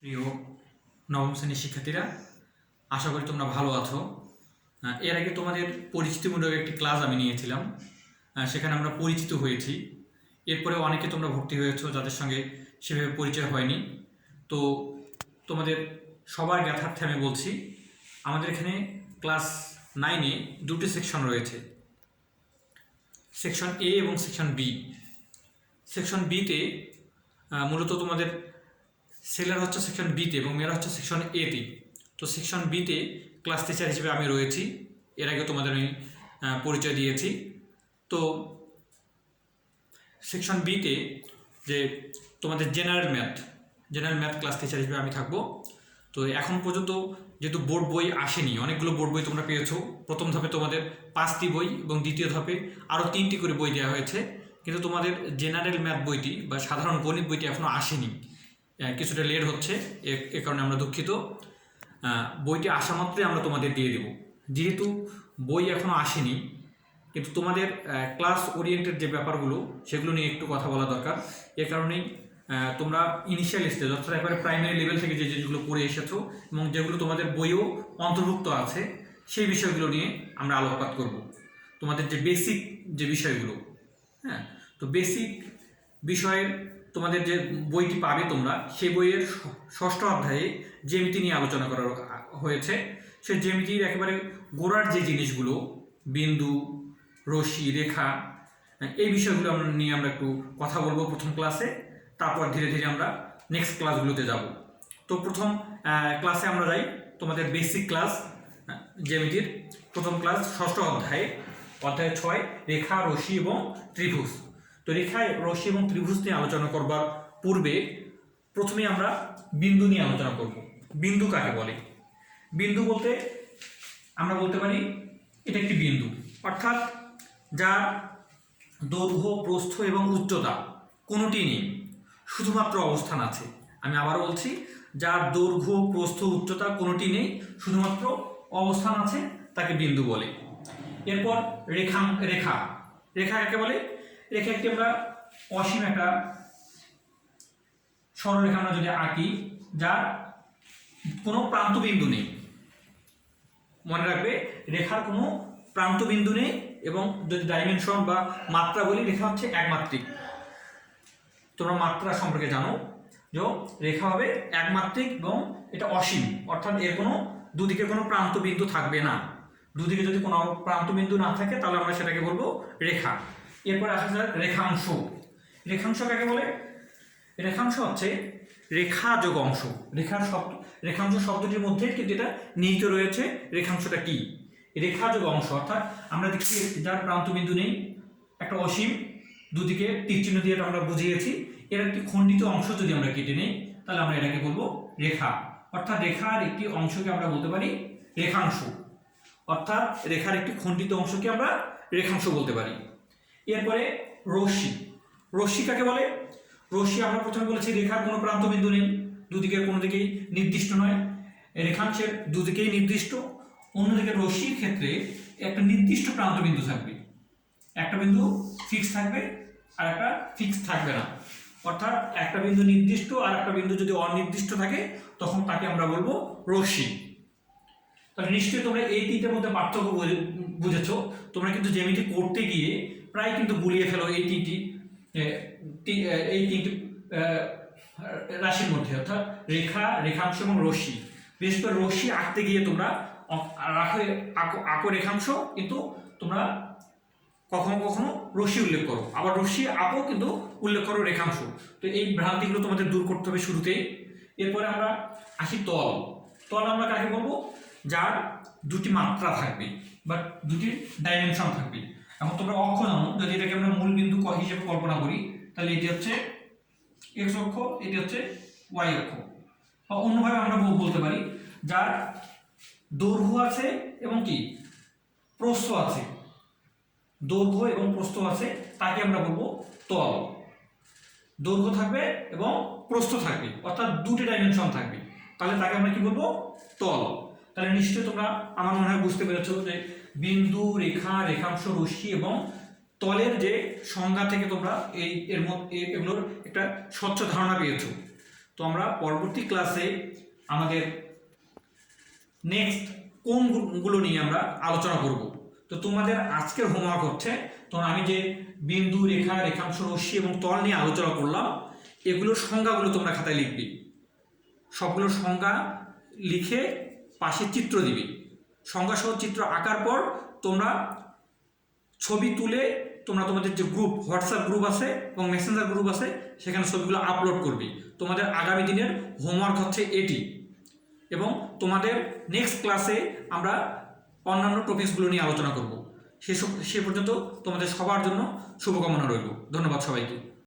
প্রিয় নবম শ্রেণীর শিক্ষার্থীরা, আশা করি তোমরা ভালো আছো। এর আগে তোমাদের পরিচিতিমূলক একটি ক্লাস আমি নিয়েছিলাম, সেখানে আমরা পরিচিত হয়েছি। এরপরে অনেকে তোমরা ভর্তি হয়েছো যাদের সঙ্গে সেভাবে পরিচয় হয়নি। তো তোমাদের সবার জ্ঞাতার্থে আমি বলছি, আমাদের এখানে ক্লাস 9-এ দুটি সেকশন রয়েছে, সেকশন এ এবং সেকশন বি। সেকশন বিতে মূলত তোমাদের সেলার হচ্ছে সেকশন বিতে এবং মেয়েরা হচ্ছে সেকশন এতে। তো সেকশন বিতে ক্লাস টিচার হিসেবে আমি রয়েছি, এর আগে তোমাদের আমি পরিচয় দিয়েছি। তো সেকশন বিতে যে তোমাদের জেনারেল ম্যাথ ক্লাস টিচার হিসেবে আমি থাকবো। তো এখন পর্যন্ত যেহেতু বোর্ড বই আসেনি, অনেকগুলো বোর্ড বই তোমরা পেয়েছো। প্রথম ধাপে তোমাদের 5টি বই এবং দ্বিতীয় ধাপে আরও 3টি করে বই দেওয়া হয়েছে, কিন্তু তোমাদের জেনারেল ম্যাথ বইটি বা সাধারণ গণিত বইটি এখনও আসেনি, কিছুটা লেট হচ্ছে। এ কারণে আমরা দুঃখিত। বইটি আসা মাত্রই আমরা তোমাদের দিয়ে দেব। যেহেতু বই এখনও আসেনি, কিন্তু তোমাদের ক্লাস ওরিয়েন্টেড যে ব্যাপারগুলো সেগুলো নিয়ে একটু কথা বলা দরকার। এ কারণেই তোমরা ইনিশিয়াল স্টেজ অর্থাৎ একবারে প্রাইমারি লেভেল থেকে যে জিনিসগুলো পড়ে এসেছো এবং যেগুলো তোমাদের বইও অন্তর্ভুক্ত আছে সেই বিষয়গুলো নিয়ে আমরা আলোকপাত করব। তোমাদের যে বেসিক যে বিষয়গুলো, হ্যাঁ, তো বেসিক বিষয়ের তোমাদের যে বইটি পাবে তোমরা, সেই বইয়ের 6ষ্ঠ অধ্যায়ে জ্যামিতি নিয়ে আলোচনা করা হয়েছে। সেই জ্যামিতির একেবারে গোড়ার যে জিনিসগুলো, বিন্দু, রশ্মি, রেখা, এই বিষয়গুলো নিয়ে আমরা একটু কথা বলবো প্রথম ক্লাসে। তারপর ধীরে ধীরে আমরা নেক্সট ক্লাসগুলোতে যাব। তো প্রথম ক্লাসে আমরা যাই তোমাদের বেসিক ক্লাস জ্যামিতির প্রথম ক্লাস 6ষ্ঠ অধ্যায় 6, রেখা, রশ্মি এবং ত্রিভুজ। তো রেখা, রশ্মি এবং ত্রিভুজ নিয়ে আলোচনা করবার পূর্বে প্রথমে আমরা বিন্দু নিয়ে আলোচনা করব। বিন্দু কাকে বলে? বিন্দু বলতে আমরা বলতে পারি এটা একটি বিন্দু, অর্থাৎ যার দৈর্ঘ্য, প্রস্থ এবং উচ্চতা কোনোটি নেই, শুধুমাত্র অবস্থান আছে। আমি আবার বলছি, যার দৈর্ঘ্য, প্রস্থ, উচ্চতা কোনোটি নেই, শুধুমাত্র অবস্থান আছে, তাকে বিন্দু বলে। এরপর রেখা কাকে বলে? রেখা একটি আমরা অসীম একটা সরলরেখা আমরা যদি আঁকি, যার কোনো প্রান্তবিন্দু নেই। মনে রাখবে, রেখার কোনো প্রান্তবিন্দু নেই এবং যদি ডাইমেনশন বা মাত্রা বলি, রেখা হচ্ছে একমাত্রিক। তোমরা মাত্রা সম্পর্কে জানো যে রেখা হবে একমাত্রিক এবং এটা অসীম, অর্থাৎ এর কোনো দুদিকে কোনো প্রান্তবিন্দু থাকবে না। দুদিকে যদি কোনো প্রান্তবিন্দু না থাকে তাহলে আমরা সেটাকে বলবো রেখা। এরপর আসা যাক রেখাংশ। রেখাংশ কাকে বলে? রেখাংশ হচ্ছে রেখা যোগ অংশ। রেখাংশ শব্দটির মধ্যে কিন্তু এটা নিহিত রয়েছে। রেখাংশটা কি? রেখা যোগ অংশ, অর্থাৎ আমরা দেখছি যার প্রান্তবিন্দু নেই, একটা অসীম, দুদিকে তীরচিহ্ন দিয়ে আমরা বুঝিয়েছি, এর একটি খণ্ডিত অংশ যদি আমরা কেটে নিই তাহলে আমরা এটাকে বলবো রেখা। অর্থাৎ রেখার একটি অংশকে আমরা বলতে পারি রেখাংশ, অর্থাৎ রেখার একটি খণ্ডিত অংশকে আমরা রেখাংশ বলতে পারি। এরপরে রশ্মি কাকে বলে? রশ্মি আমরা প্রথমে বলেছি রেখার কোনো প্রান্তবিন্দু নেই, দুদিকের কোনো দিকেই নির্দিষ্ট নয়, রেখাংশের দুদিকেই নির্দিষ্ট। অন্যদিকে রশ্মির ক্ষেত্রে একটা নির্দিষ্ট প্রান্তবিন্দু থাকবে, একটা বিন্দু ফিক্স থাকবে আর একটা ফিক্স থাকবে না, অর্থাৎ একটা বিন্দু নির্দিষ্ট আর একটা বিন্দু যদি অনির্দিষ্ট থাকে তখন তাকে আমরা বলবো রশ্মি। তাহলে নিশ্চয়ই তোমরা এই তিনটের মধ্যে পার্থক্য বুঝেছো। তোমরা কিন্তু জ্যামিতি করতে গিয়ে প্রায় কিন্তু গুলিয়ে ফেলো এই তিনটি রাশির মধ্যে, অর্থাৎ রেখা, রেখাংশ এবং রশ্মি। বিশেষ করে রশ্মি আঁকতে গিয়ে তোমরা আঁকো রেখাংশ, কিন্তু তোমরা কখনো কখনো রশ্মি উল্লেখ করো, আবার রশ্মি আঁকো কিন্তু উল্লেখ করো রেখাংশ। তো এই ভ্রান্তিগুলো তোমাদের দূর করতে হবে শুরুতেই। এরপরে আমরা আসি তল আমরা কাকে বলবো? যার দুটি মাত্রা থাকবে বা দুটি ডাইমেনশন থাকবে। এখন তোমরা অক্ষ জানো, যদি এটাকে আমরা মূল বিন্দু হিসেবে কল্পনা করি তাহলে এটি হচ্ছে এক্স অক্ষ, এটি হচ্ছে ওয়াই অক্ষ। বা অন্যভাবে আমরা বলতে পারি যার দৈর্ঘ্য আছে এবং কি প্রস্থ আছে, দৈর্ঘ্য এবং প্রস্থ আছে, তাকে আমরা বলবো তল। দৈর্ঘ্য থাকবে এবং প্রস্থ থাকবে, অর্থাৎ দুটি ডাইমেনশন থাকবে, তাহলে তাকে আমরা কি বলবো? তল। তাহলে নিশ্চয়ই তোমরা আমার মনে হয় বুঝতে পেরেছো যে বিন্দু, রেখা, রেখাংশ, রশ্মি এবং তলের যে সংজ্ঞা থেকে তোমরা এগুলোর একটা স্বচ্ছ ধারণা পেয়েছো। তো আমরা পরবর্তী ক্লাসে আমাদের নেক্সট কোনগুলো নিয়ে আমরা আলোচনা করব। তো তোমাদের আজকের হোমওয়ার্ক হচ্ছে, তখন আমি যে বিন্দু, রেখা, রেখাংশ, রশ্মি এবং তল নিয়ে আলোচনা করলাম, এগুলোর সংজ্ঞাগুলো তোমরা খাতায় লিখবে। সবগুলোর সংজ্ঞা লিখে পাশে চিত্র দিবে। সংজ্ঞা সহ চিত্র আঁকার পর তোমরা ছবি তুলে তোমরা তোমাদের যে গ্রুপ, হোয়াটসঅ্যাপ গ্রুপ আছে এবং মেসেঞ্জার গ্রুপ আছে, সেখানে ছবিগুলো আপলোড করবে। তোমাদের আগামী দিনের হোমওয়ার্ক হচ্ছে এটি। এবং তোমাদের নেক্সট ক্লাসে আমরা অন্যান্য টপিকসগুলো নিয়ে আলোচনা করব। সে পর্যন্ত তোমাদের সবার জন্য শুভকামনা রইল। ধন্যবাদ সবাইকে।